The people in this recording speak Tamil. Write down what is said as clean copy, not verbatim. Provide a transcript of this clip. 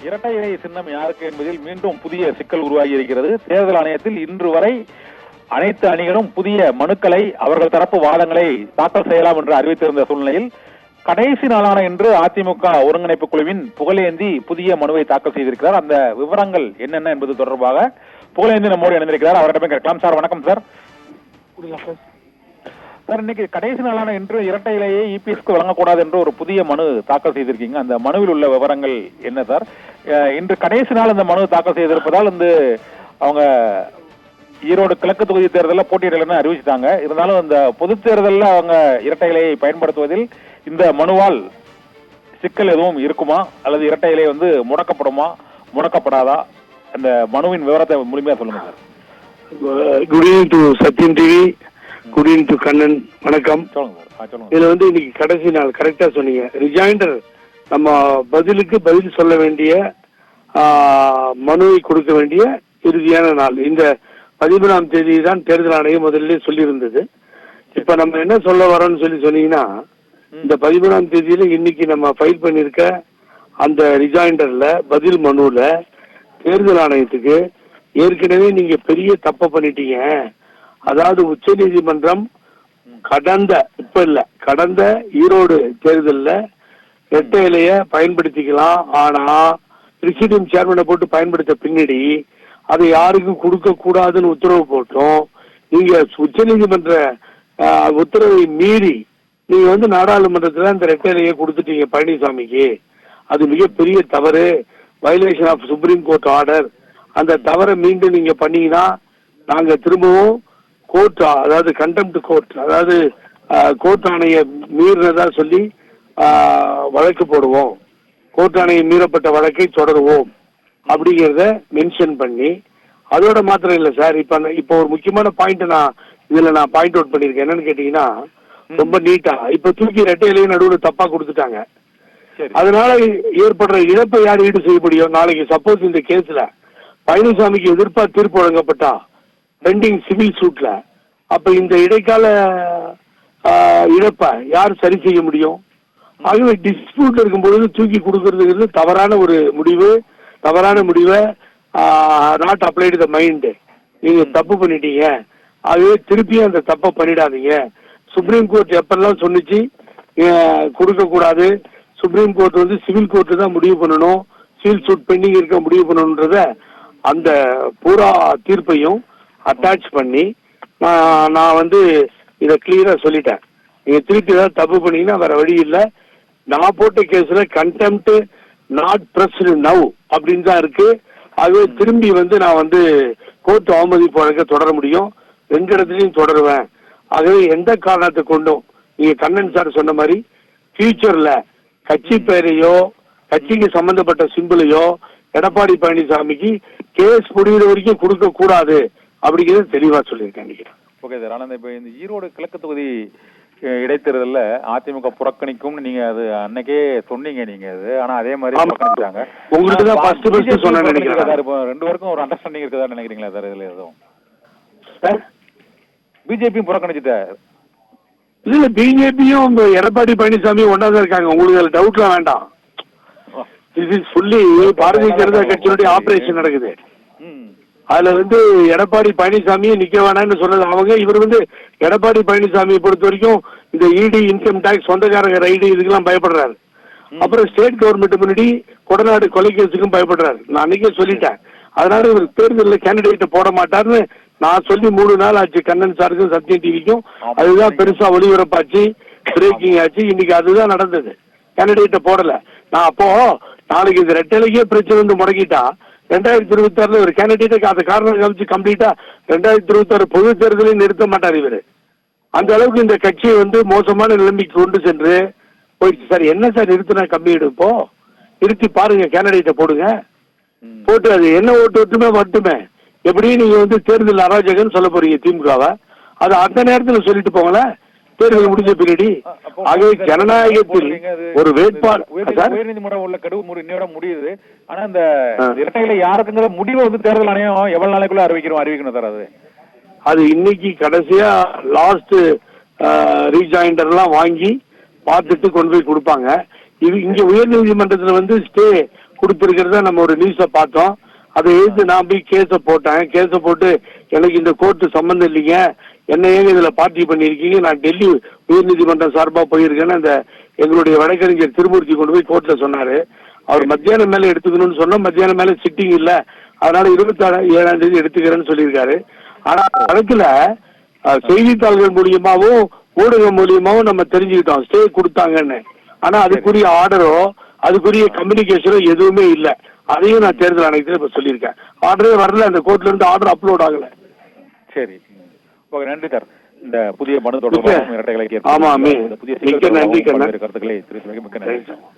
இரட்டை இலை சின்னம் யாருக்கு என்பதில் மீண்டும் புதிய சிக்கல் உருவாகி இருக்கிறது. தேர்தல் ஆணையத்தில் இன்று வரை அனைத்து அணிகளும் புதிய மனுக்களை அவர்கள் தரப்பு வாதங்களை தாக்கல் செய்யலாம் என்று அறிவித்திருந்த சூழ்நிலையில் கடைசி நாளான இன்று அதிமுக ஒருங்கிணைப்பு குழுவின் புகழேந்தி புதிய மனுவை தாக்கல் செய்திருக்கிறார். அந்த விவரங்கள் என்னென்ன என்பது தொடர்பாக புகழேந்தி நம்மோடு இணைந்திருக்கிறார். அவரிடமே கேட்கலாம். சார் வணக்கம் சார். சார், இன்னைக்கு கடைசி நாளான இன்று இரட்டை இலையை இபிஎஸ்க்கு வழங்கக்கூடாது என்று ஒரு புதிய மனு தாக்கல் செய்திருக்கீங்க. அந்த மனுவில் உள்ள விவரங்கள் என்ன சார்? இன்று கடைசி நாள் அந்த மனு தாக்கல் செய்திருப்பதால் அவங்க ஈரோடு கிழக்கு தொகுதி தேர்தலில் போட்டியிடலன்னு அறிவிச்சிட்டாங்க. இருந்தாலும் இந்த பொது தேர்தலில் அவங்க இரட்டை இலையை பயன்படுத்துவதில் இந்த மனுவால் சிக்கல் எதுவும் இருக்குமா, அல்லது இரட்டை இலை முடக்கப்படுமா, முடக்கப்படாதா? அந்த மனுவின் விவரத்தை முழுமையா சொல்லுங்க sir. Good evening to Sathyam TV, good evening to Kannan, வணக்கம். சொல்லுங்க சார். சொல்லுங்க. இதுல இன்னைக்கு கடைசி நாள், கரெக்டா சொன்னீங்க. ரிஜாயிண்டர் நம்ம பதிலுக்கு பதில் சொல்ல வேண்டிய மனுவை கொடுக்க வேண்டிய இறுதியான நாள் இந்த 13ஆம் தேதி தான் தேர்தல் ஆணையம் முதல்ல சொல்லியிருந்தது. இப்ப நம்ம என்ன சொல்ல வரோம்னு சொன்னீங்கன்னா, இந்த 13ஆம் தேதியில இன்னைக்கு நம்ம ஃபைல் பண்ணிருக்க அந்த ரிஜாயிண்டர்ல பதில் மனுல தேர்தல் ஆணையத்துக்கு ஏற்கனவே நீங்க பெரிய தப்ப பண்ணிட்டீங்க. அதாவது உச்ச நீதிமன்றம் கடந்த ஈரோடு தேர்தல்ல இரட்டை இலைய பயன்படுத்திக்கலாம், ஆனா பிரிசிடியம் சேர்மனை போட்டு பயன்படுத்த பின்னாடி அதை யாருக்கும் கொடுக்க கூடாதுன்னு உத்தரவு போட்டோம். நீங்க உச்ச நீதிமன்ற உத்தரவை மீறி நீங்க நாடாளுமன்றத்துல அந்த இரட்டை இலையை கொடுத்துட்டீங்க பழனிசாமிக்கு. அது மிகப்பெரிய தவறு, violation of supreme court order. அந்த தவறை மீண்டும் நீங்க பண்ணீங்கன்னா நாங்க திரும்பவும் கோர்ட், அதாவது கண்டெம்ட் கோர்ட், அதாவது கோர்ட் ஆணையை மீறினதா சொல்லி வழக்கு போடுவோம், கோர்ட் ஆணையை மீறப்பட்ட வழக்கை தொடருவோம் அப்படிங்கிறத மென்ஷன் பண்ணி, அதோட மாத்திரம் இல்லை சார். இப்போ ஒரு முக்கியமான பாயிண்ட் நான் பாயிண்ட் அவுட் பண்ணிருக்கேன். என்னன்னு கேட்டீங்கன்னா, ரொம்ப நீட்டா இப்ப தூக்கி இரட்டை இலையை நடுவில் தப்பா கொடுத்துட்டாங்க. அதனால ஏற்படுற இழப்பை யார் ஈடு செய்ய முடியும்? நாளைக்கு சப்போஸ் இந்த கேஸ்ல பழனிசாமிக்கு எதிர்ப்பா தீர்ப்பு வழங்கப்பட்டா பெண்டிங் சிவில் சூட்ல, அப்ப இந்த இடைக்கால இழப்பை யார் சரி செய்ய முடியும்? ஆகவே டிஸ்பியூட் இருக்கும்பொழுது தூக்கி கொடுக்கறதுங்கிறது தவறான ஒரு முடிவு. தவறான முடிவை நாட் அப்ளைடு த மைண்ட். நீங்க தப்பு பண்ணிட்டீங்க, ஆகவே திருப்பியும் அந்த தப்பை பண்ணிடாதீங்க. சுப்ரீம் கோர்ட் எப்பெல்லாம் சொன்னிச்சு கொடுக்க கூடாது, சுப்ரீம் கோர்ட் சிவில் கோர்ட் தான் முடிவு பண்ணணும், சிவில் சூட் பெண்டிங் இருக்க முடிவு பண்ணணும்ன்றத அந்த பூரா தீர்ப்பையும் அட்டாச் பண்ணி நான் இதை கிளியரா சொல்லிட்டேன். நீங்க திருப்பி ஏதாவது தப்பு பண்ணீங்கன்னா வேற வழி இல்லை. நான் போட்ட கேஸ்ல கண்டெம்ட் நாட் பிரஸ்டு நவ் அப்படின்னு தான் இருக்கு. ஆகவே திரும்பி நான் கோர்ட் அவமதிப்பு வழக்க தொடர முடியும், 2 இடத்துலையும் தொடருவேன். ஆகவே எந்த காரணத்தை கொண்டும் நீங்க கண்ணன் சார் சொன்ன மாதிரி ஃபியூச்சர்ல கட்சி பெயரையோ கட்சிக்கு சம்பந்தப்பட்ட சிம்பிளையோ எடப்பாடி பழனிசாமிக்கு கேஸ் முடிகிற வரைக்கும் கொடுக்க கூடாது அப்படிங்கிறது தெளிவா சொல்லியிருக்கேன். Okay sir. ஆனால் இப்போ இந்த ஈரோடு கிழக்கு தொகுதி இடைத்தேர்தலில் அதிமுக புறக்கணிக்கும் நீங்க அது அன்னைக்கே சொன்னீங்க நீங்க அது. ஆனா அதே மாதிரி புறக்கணிச்சாங்க. உங்களுக்கு தான் ஃபர்ஸ்ட் சொன்னேன்னு நினைக்கிறேன் சார். இப்போ 2 பேருக்கும் ஒரு அண்டர்ஸ்டாண்டிங் இருக்குதா நினைக்கிறீங்களா சார்? இதுல எதுவும் சார் பிஜேபியும் புறக்கணிச்சுட்டார். இல்ல, பிஜேபியும் எடப்பாடி பழனிசாமி ஒன்னாதான் இருக்காங்க. உங்களுக்கு அதுல டவுட்லாம் வேண்டாம். இது சொல்லி பாரதிய ஜனதா கட்சியினுடைய ஆபரேஷன் நடக்குது. அதுல எடப்பாடி பழனிசாமியை நிக்க வேணாம்னு சொன்னது அவங்க. இவர் எடப்பாடி பழனிசாமியை பொறுத்த வரைக்கும் இந்த இடி, இன்கம் டாக்ஸ், சொந்தக்காரங்க ரைடு இதுக்கெல்லாம் பயப்படுறாரு. அப்புறம் ஸ்டேட் கவர்மெண்ட் முன்னாடி கொடநாடு கொலைகேசுக்கும் பயப்படுறாரு. நான் அன்னைக்கே சொல்லிட்டேன். அதனால இவர் தேர்தலில் கேண்டிடேட்டை போட மாட்டாருன்னு நான் சொல்லி 3 நாள் ஆச்சு. கண்ணன் சாருக்கும் சத்யம் டிவிக்கும் அதுதான் பெருசா ஒளிபரப்பாச்சு, பிரேக்கிங் ஆச்சு. இன்னைக்கு அதுதான் நடந்தது. கேண்டிடேட்டை போடல. நான் அப்போ நாளைக்கு இந்த ரெட்டலைக்கே பிரச்சனை முடக்கிட்டா 2026 ஒரு கேண்டிடேட்டுக்கு அந்த காரணம் கழிச்சு கம்ப்ளீட்டா 2026 பொது தேர்தலையும் நிறுத்த மாட்டார் இவரு. அந்த அளவுக்கு இந்த கட்சியை மோசமான நிலைமைக்கு கொண்டு சென்று போயிடுச்சு சார். என்ன சார் நிறுத்தினா கம்மியிடும்? இப்போ நிறுத்தி பாருங்க, கேண்டிடேட்டை போடுங்க. போட்டு அது என்ன ஓட்டு மட்டுமே எப்படியும் நீங்க தேர்தல் அராஜகன்னு சொல்ல போறீங்க திமுகவை. அது அந்த நேரத்தில் சொல்லிட்டு போங்களேன், தேர்தல் முடிஞ்ச பின்னாடி. ஆகவே ஜனநாயகத்தில் ஒரு வேட்பாளர் உயர்நீதிமன்றம் உள்ள கடுவு இன்னோட முடியுது. ஆனா இந்த இரட்டையில யாருக்குங்கிற முடிவை தேர்தல் ஆணையம் எவ்வளவு நாளைக்குள்ள அறிவிக்கணும் சார்? அது இன்னைக்கு கடைசியா லாஸ்ட் ரீஜாயிண்டர் எல்லாம் வாங்கி பார்த்துட்டு கொண்டு போய் கொடுப்பாங்க. இது இங்க உயர் நீதிமன்றத்துல ஸ்டே கொடுத்திருக்கிறத நம்ம ஒரு நியூஸை பார்த்தோம். அதை எழுந்து நான் போய் கேஸை போட்டேன். கேஸை போட்டு எனக்கு இந்த கோர்ட்டு சம்பந்தம் இல்லைங்க, என்ன ஏங்க இதுல பார்ட்டி பண்ணியிருக்கீங்க, நான் டெல்லி உயர்நீதிமன்றம் சார்பா போயிருக்கேன்னு அந்த எங்களுடைய வழக்கறிஞர் திருமூர்த்தி கொண்டு போய் கோர்ட்ல சொன்னாரு. அவர் மத்தியானம் மேல எடுத்துக்கணும்னு சொன்னா மத்தியானம் மேல சிட்டிங் இல்ல, அதனால 27ஆம் தேதி எடுத்துக்கிறேன்னு சொல்லியிருக்காரு. ஆனா வழக்குல செய்தித்தாள்கள் மூலியமாவும் ஊடகம் மூலியமாவும் நம்ம தெரிஞ்சுக்கிட்டோம் ஸ்டே கொடுத்தாங்கன்னு. ஆனா அதுக்குரிய ஆர்டரோ அதுக்குரிய கம்யூனிகேஷனோ எதுவுமே இல்லை. அதையும் நான் தேர்தல் ஆணையத்தில் இப்ப சொல்லியிருக்கேன். ஆர்டரே வரல, அந்த கோர்ட்ல இருந்து ஆர்டர் அப்லோட் ஆகல. சரி, ஓகே, நன்றி சார். இந்த புதிய மனு தொடர்பாக இரட்டைகளை ஆமா, புதிய கருத்துக்களை தெரிவித்து மிக்க நன்றி.